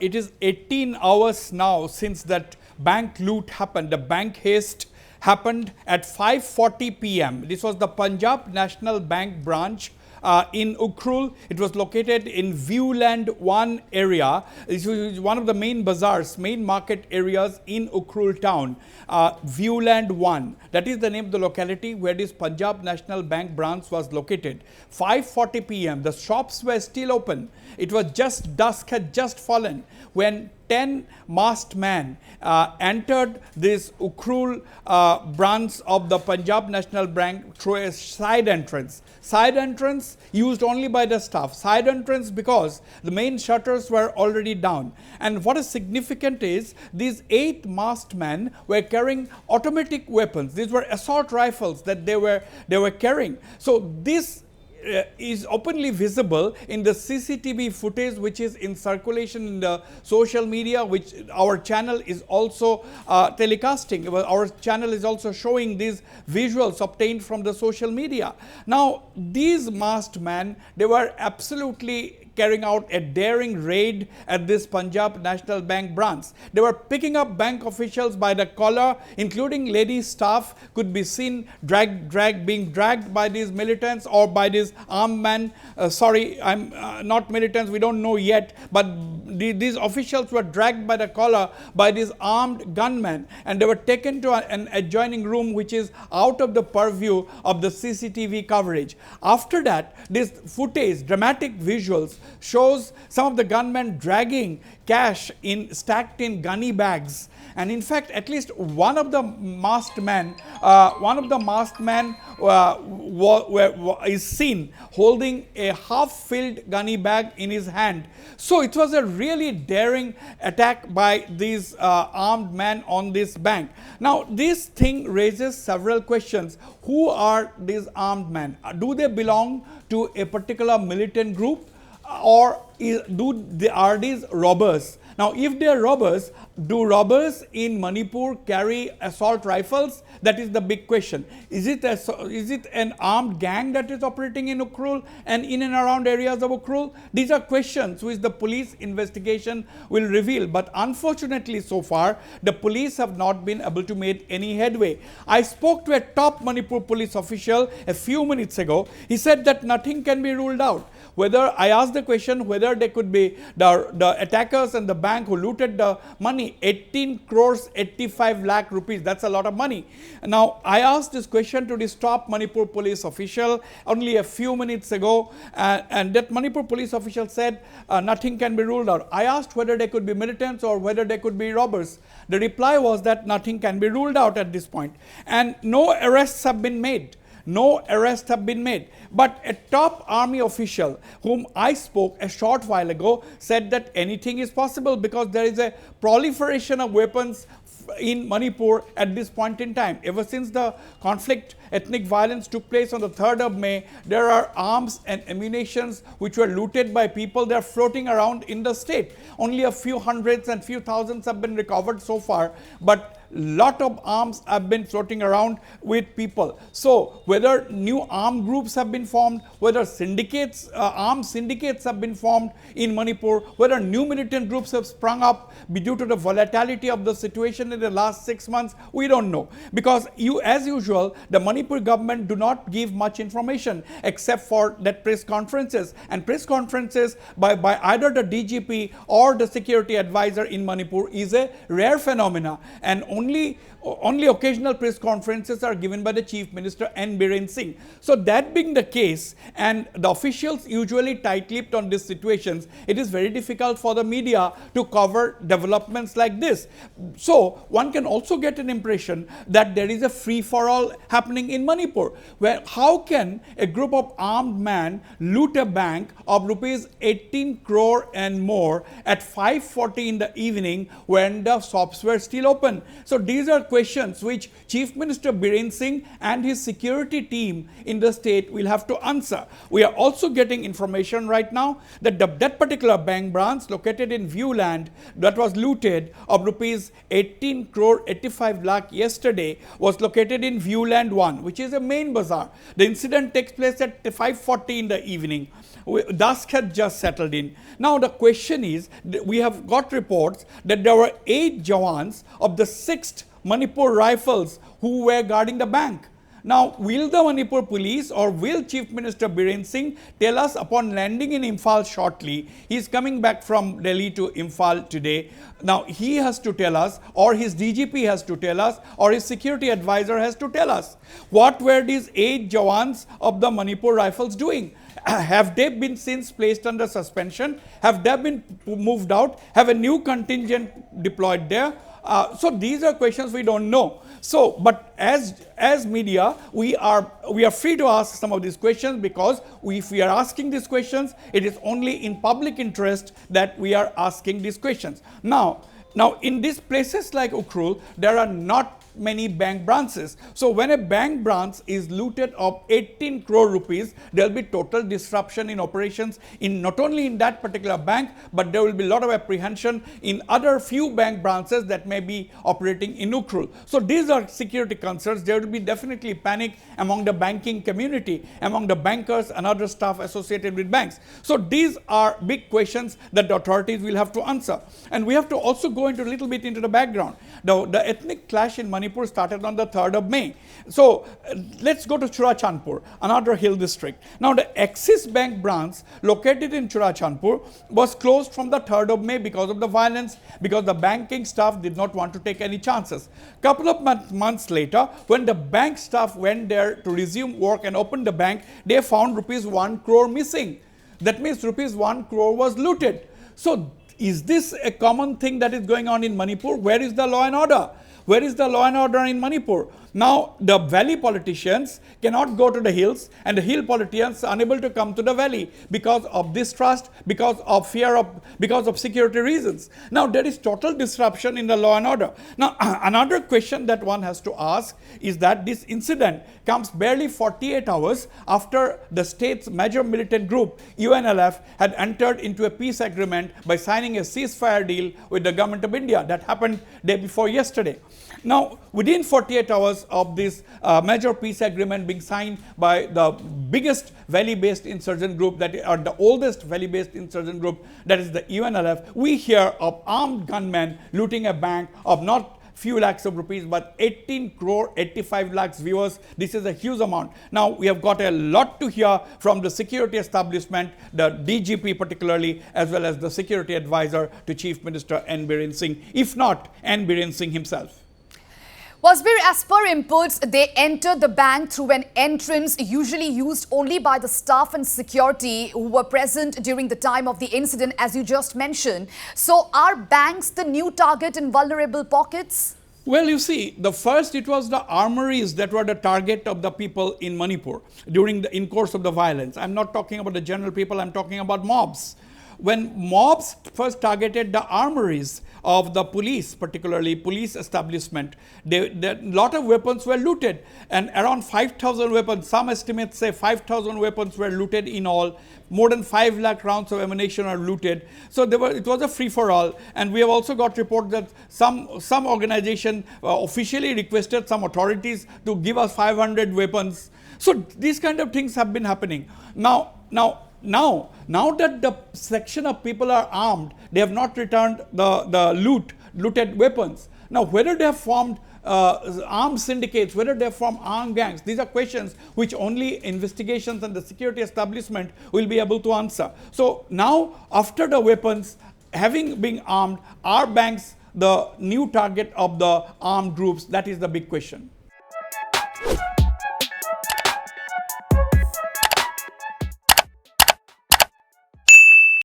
it is 18 hours now since that bank loot happened. The bank heist happened at 5:40 p.m. This was the Punjab National Bank branch in Ukhrul. It was located in Viewland 1 area. This is one of the main bazaars, main market areas in Ukhrul town. Viewland 1, that is the name of the locality where this Punjab National Bank branch was located. 5:40 p.m. the shops were still open. It was just dusk had just fallen when 10 masked men entered this Ukhrul branch of the Punjab National Bank through a side entrance. Side entrance used only by the staff. Side entrance because the main shutters were already down. And what is significant is these 8 masked men were carrying automatic weapons. These were assault rifles that they were carrying. So this is openly visible in the CCTV footage which is in circulation in the social media, which our channel is also telecasting. Our channel is also showing these visuals obtained from the social media. Now, these masked men, they were absolutely carrying out a daring raid at this Punjab National Bank branch. They were picking up bank officials by the collar, including lady staff could be seen being dragged by these militants or by these armed men. Not militants, we don't know yet, but these officials were dragged by the collar by these armed gunmen, and they were taken to an adjoining room which is out of the purview of the CCTV coverage. After that, this footage, dramatic visuals, shows some of the gunmen dragging cash stacked in gunny bags. And in fact, at least one of the masked men is seen holding a half-filled gunny bag in his hand. So it was a really daring attack by these armed men on this bank. Now, this thing raises several questions. Who are these armed men? Do they belong to a particular militant group, or are these robbers? Now, if they are robbers, do robbers in Manipur carry assault rifles? That is the big question. Is it an armed gang that is operating in Ukhrul and in and around areas of Ukhrul? These are questions which the police investigation will reveal. But unfortunately, so far, the police have not been able to make any headway. I spoke to a top Manipur police official a few minutes ago. He said that nothing can be ruled out. I asked the question whether they could be the attackers and the bank who looted the money, 18 crores 85 lakh rupees. That's a lot of money. Now, I asked this question to this top Manipur police official only a few minutes ago, and that Manipur police official said nothing can be ruled out. I asked whether they could be militants or whether they could be robbers. The reply was that nothing can be ruled out at this point, and no arrests have been made. No arrests have been made. But a top army official whom I spoke a short while ago said that anything is possible because there is a proliferation of weapons in Manipur at this point in time. Ever since the conflict, ethnic violence took place on the 3rd of May, there are arms and ammunitions which were looted by people. They are floating around in the state. Only a few hundreds and few thousands have been recovered so far, but lot of arms have been floating around with people. So whether new armed groups have been formed, whether syndicates, armed syndicates have been formed in Manipur, whether new militant groups have sprung up due to the volatility of the situation in the last 6 months, we don't know. Because as usual, the Manipur government do not give much information except for that press conferences. And press conferences by either the DGP or the security advisor in Manipur is a rare phenomena, and only occasional press conferences are given by the Chief Minister N. Biren Singh. So that being the case, and the officials usually tight-lipped on these situations, it is very difficult for the media to cover developments like this. So one can also get an impression that there is a free-for-all happening in Manipur, where how can a group of armed men loot a bank of rupees 18 crore and more at 5:40 in the evening when the shops were still open? So these are questions which Chief Minister Biren Singh and his security team in the state will have to answer. We are also getting information right now that that particular bank branch located in Viewland that was looted of rupees 18 crore 85 lakh yesterday was located in Viewland 1. Jawan, which is a main bazaar. The incident takes place at 5:40 in the evening. Dusk had just settled in. Now the question is, we have got reports that there were 8 Jawans of the 6th Manipur Rifles who were guarding the bank. Now, will the Manipur police or will Chief Minister Biren Singh tell us upon landing in Imphal shortly? He is coming back from Delhi to Imphal today. Now, he has to tell us, or his DGP has to tell us, or his security advisor has to tell us, what were these 8 Jawans of the Manipur Rifles doing? Have they been since placed under suspension? Have they been moved out? Have a new contingent deployed there? So these are questions we don't know. So, but as media, we are free to ask some of these questions, because if we are asking these questions, it is only in public interest that we are asking these questions. Now in these places like Ukhrul, there are not many bank branches. So when a bank branch is looted of 18 crore rupees, there will be total disruption in operations in not only in that particular bank, but there will be a lot of apprehension in other few bank branches that may be operating in Ukhrul. So these are security concerns. There will be definitely panic among the banking community, among the bankers and other staff associated with banks. So these are big questions that the authorities will have to answer. And we have to also go into a little bit into the background. The ethnic clash in Manipur started on the 3rd of May. So let's go to Churachandpur, another hill district. Now the Axis Bank branch located in Churachandpur was closed from the 3rd of May because of the violence, because the banking staff did not want to take any chances. Couple of months later, when the bank staff went there to resume work and open the bank, they found rupees 1 crore missing. That means rupees 1 crore was looted. So is this a common thing that is going on in Manipur? Where is the law and order? Where is the law and order in Manipur? Now, the valley politicians cannot go to the hills, and the hill politicians are unable to come to the valley because of distrust, because of fear of, because of security reasons. Now, there is total disruption in the law and order. Now, another question that one has to ask is that this incident comes barely 48 hours after the state's major militant group, UNLF, had entered into a peace agreement by signing a ceasefire deal with the government of India. That happened day before yesterday. Now, within 48 hours of this major peace agreement being signed by the biggest valley-based insurgent group, or the oldest valley-based insurgent group, that is the UNLF, we hear of armed gunmen looting a bank of not few lakhs of rupees, but 18 crore 85 lakhs. Viewers, this is a huge amount. Now, we have got a lot to hear from the security establishment, the DGP particularly, as well as the security advisor to Chief Minister N. Biren Singh, if not N. Biren Singh himself. Wasbir, as per inputs, they entered the bank through an entrance usually used only by the staff and security who were present during the time of the incident, as you just mentioned. So are banks the new target in vulnerable pockets? Well, you see, the first it was the armories that were the target of the people in Manipur in course of the violence. I'm not talking about the general people, I'm talking about mobs. When mobs first targeted the armories of the police, particularly police establishment, a lot of weapons were looted, and around 5,000 weapons, some estimates say 5,000 weapons were looted in all. More than 5 lakh rounds of ammunition are looted. So it was a free-for-all, and we have also got reports that some organization officially requested some authorities to give us 500 weapons. So these kind of things have been happening. Now that the section of people are armed, they have not returned the looted weapons. Now, whether they have formed armed syndicates, whether they have formed armed gangs, these are questions which only investigations and the security establishment will be able to answer. So now, after the weapons having been armed, are banks the new target of the armed groups? That is the big question.